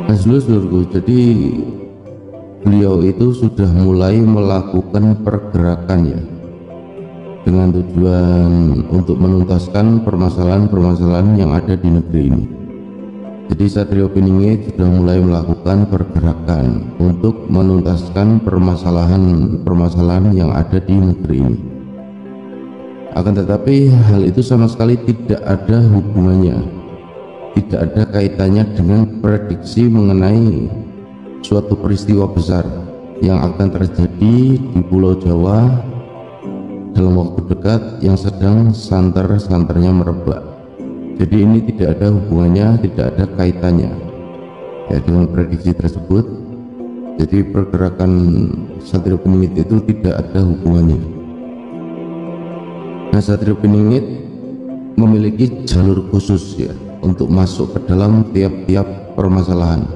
Nah, seluruh jadi beliau itu sudah mulai melakukan pergerakan ya, dengan tujuan untuk menuntaskan permasalahan-permasalahan yang ada di negeri ini. Jadi Satrio Piningit sudah mulai melakukan pergerakan untuk menuntaskan permasalahan-permasalahan yang ada di negeri ini. Akan tetapi hal itu sama sekali tidak ada hubungannya, tidak ada kaitannya dengan prediksi mengenai suatu peristiwa besar yang akan terjadi di Pulau Jawa dalam waktu dekat yang sedang santer-santernya merebak. Jadi ini tidak ada hubungannya, tidak ada kaitannya ya dengan prediksi tersebut. Jadi pergerakan Satrio Piningit itu tidak ada hubungannya. Nah, Satrio Piningit memiliki jalur khusus ya untuk masuk ke dalam tiap-tiap permasalahan.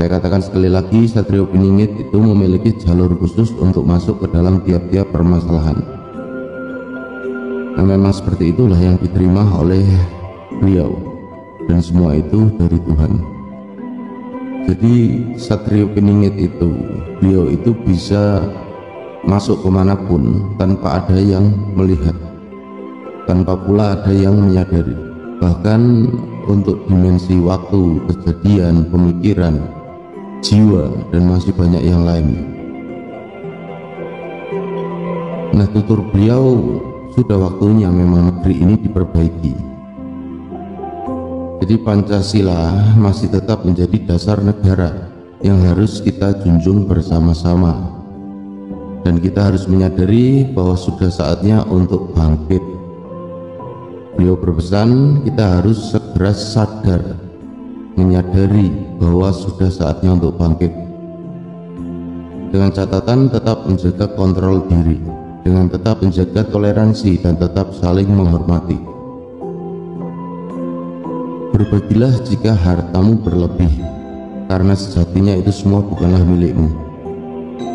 Saya katakan sekali lagi, Satrio Piningit itu memiliki jalur khusus untuk masuk ke dalam tiap-tiap permasalahan. Nah, memang seperti itulah yang diterima oleh beliau, dan semua itu dari Tuhan. Jadi Satrio Piningit itu, beliau itu bisa masuk kemanapun tanpa ada yang melihat, tanpa pula ada yang menyadari. Bahkan untuk dimensi waktu, kejadian, pemikiran, jiwa, dan masih banyak yang lain. Nah, tutur beliau, sudah waktunya memang negeri ini diperbaiki. Jadi Pancasila masih tetap menjadi dasar negara yang harus kita junjung bersama-sama, dan kita harus menyadari bahwa sudah saatnya untuk bangkit. Beliau berpesan kita harus segera sadar, menyadari bahwa sudah saatnya untuk bangkit, dengan catatan tetap menjaga kontrol diri, dengan tetap menjaga toleransi, dan tetap saling menghormati. Berbagilah jika hartamu berlebih, karena sejatinya itu semua bukanlah milikmu.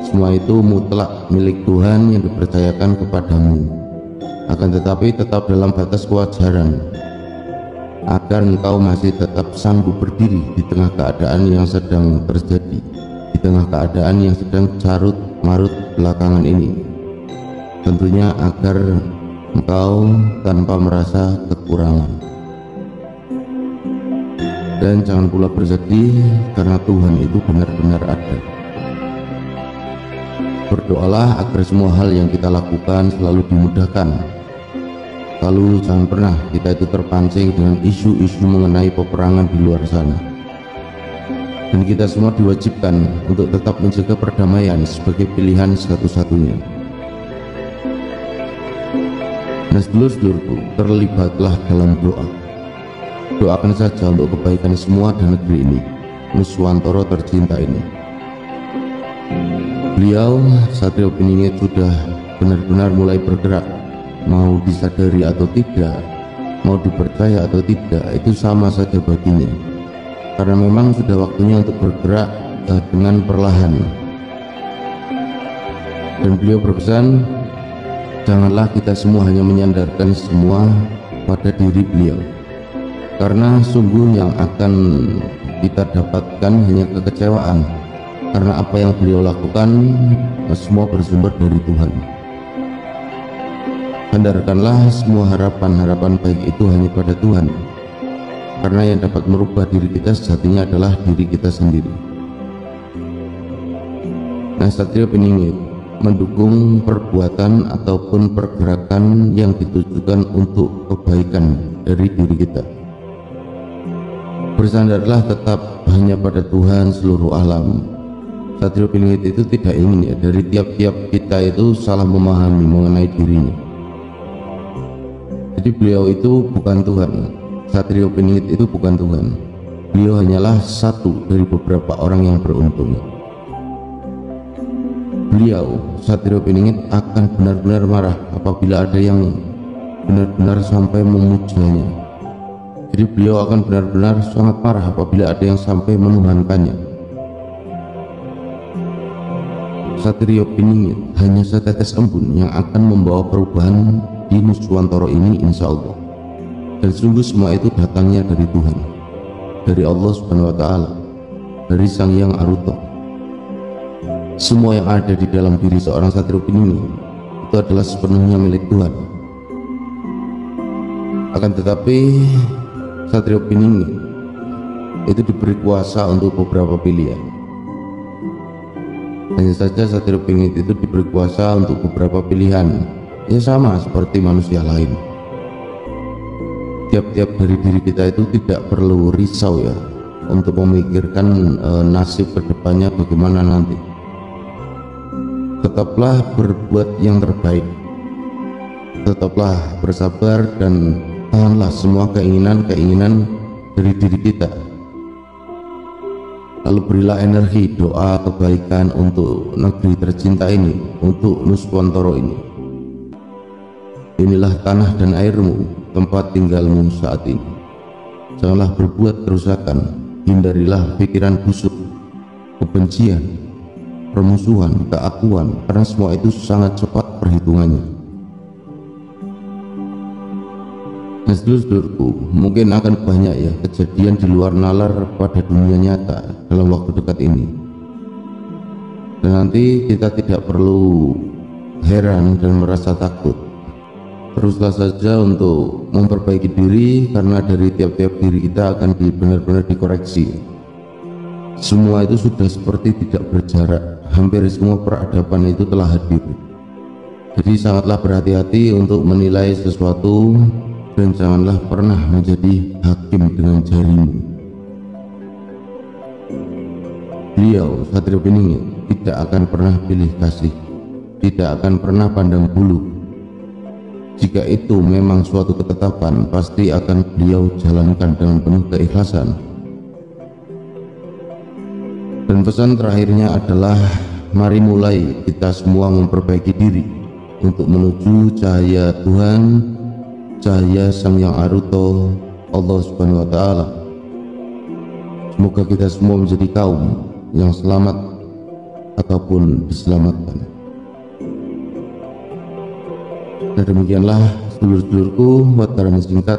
Semua itu mutlak milik Tuhan yang dipercayakan kepadamu. Akan tetapi tetap dalam batas kewajaran, agar engkau masih tetap sanggup berdiri di tengah keadaan yang sedang terjadi, di tengah keadaan yang sedang carut marut belakangan ini. Tentunya agar engkau tanpa merasa kekurangan. Dan jangan pula bersedih, karena Tuhan itu benar-benar ada. Berdoalah agar semua hal yang kita lakukan selalu dimudahkan. Lalu jangan pernah kita itu terpancing dengan isu-isu mengenai peperangan di luar sana. Dan kita semua diwajibkan untuk tetap menjaga perdamaian sebagai pilihan satu-satunya. Nah, sedulur-sedulurku, terlibatlah dalam doa. Doakan saja untuk kebaikan semua dan negeri ini, Nuswantoro tercinta ini. Beliau, Satrio Piningit, sudah benar-benar mulai bergerak. Mau disadari atau tidak, mau dipercaya atau tidak, itu sama saja baginya. Karena memang sudah waktunya untuk bergerak dengan perlahan. Dan beliau berpesan, janganlah kita semua hanya menyandarkan semua pada diri beliau, karena sungguh yang akan kita dapatkan hanya kekecewaan, karena apa yang beliau lakukan semua bersumber dari Tuhan. Sandarkanlah semua harapan-harapan baik itu hanya pada Tuhan, karena yang dapat merubah diri kita sejatinya adalah diri kita sendiri. Nah, Satrio Piningit mendukung perbuatan ataupun pergerakan yang ditujukan untuk kebaikan dari diri kita. Bersandarlah tetap hanya pada Tuhan seluruh alam. Satrio Piningit itu tidak ingin ya dari tiap-tiap kita itu salah memahami mengenai dirinya. Jadi beliau itu bukan Tuhan, Satrio Piningit itu bukan Tuhan. Beliau hanyalah satu dari beberapa orang yang beruntung. Beliau, Satrio Piningit, akan benar-benar marah apabila ada yang benar-benar sampai memujanya. Jadi beliau akan benar-benar sangat marah apabila ada yang sampai menuhankannya. Satrio Piningit hanya setetes embun yang akan membawa perubahan di Nuswantoro ini, insya Allah. Dan sungguh semua itu datangnya dari Tuhan, dari Allah Subhanahu wa Ta'ala. dari Sang Hyang Aruta. Semua yang ada di dalam diri seorang Satrio Piningit itu adalah sepenuhnya milik Tuhan. Akan tetapi Satrio Piningit itu diberi kuasa untuk beberapa pilihan. Hanya saja Satrio Piningit itu diberi kuasa untuk beberapa pilihan, ya sama seperti manusia lain. Tiap-tiap dari diri kita itu tidak perlu risau ya untuk memikirkan nasib kedepannya bagaimana nanti. Tetaplah berbuat yang terbaik, tetaplah bersabar, dan tahanlah semua keinginan-keinginan dari diri kita. Lalu berilah energi doa kebaikan untuk negeri tercinta ini, untuk Nuswantara ini. Inilah tanah dan airmu, tempat tinggalmu saat ini. Janganlah berbuat kerusakan, hindarilah pikiran busuk, kebencian, permusuhan, keakuan, karena semua itu sangat cepat perhitungannya. Nah, sedulur-sedulurku, mungkin akan banyak ya kejadian di luar nalar pada dunia nyata dalam waktu dekat ini. Dan nanti kita tidak perlu heran dan merasa takut. Teruslah saja untuk memperbaiki diri, karena dari tiap-tiap diri kita akan benar-benar dikoreksi. Semua itu sudah seperti tidak berjarak, hampir semua peradaban itu telah hadir. Jadi sangatlah berhati-hati untuk menilai sesuatu, dan janganlah pernah menjadi hakim dengan jarimu. Beliau, Satrio Piningit, tidak akan pernah pilih kasih, tidak akan pernah pandang bulu. Jika itu memang suatu ketetapan, pasti akan beliau jalankan dengan penuh keikhlasan. Dan pesan terakhirnya adalah, mari mulai kita semua memperbaiki diri untuk menuju cahaya Tuhan, cahaya Sang Hyang Aruta, Allah Subhanahu wa Ta'ala. Semoga kita semua menjadi kaum yang selamat ataupun diselamatkan. Dan demikianlah sedulur-sedulurku wataran singkat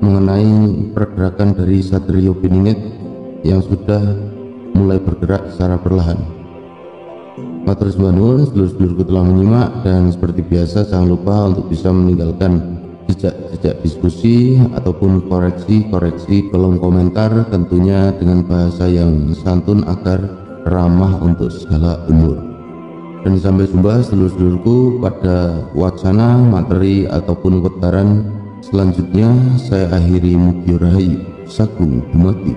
mengenai pergerakan dari Satrio Piningit yang sudah mulai bergerak secara perlahan. Matur nuwun sedulur-sedulurku telah menyimak, dan seperti biasa jangan lupa untuk bisa meninggalkan jejak-jejak diskusi ataupun koreksi-koreksi kolom komentar, tentunya dengan bahasa yang santun agar ramah untuk segala umur. Dan sampai jumpa sedulur-sedulurku pada wacana, materi ataupun wetaran selanjutnya. Saya akhiri, Mugi Rahayu, Sagung Dumadi.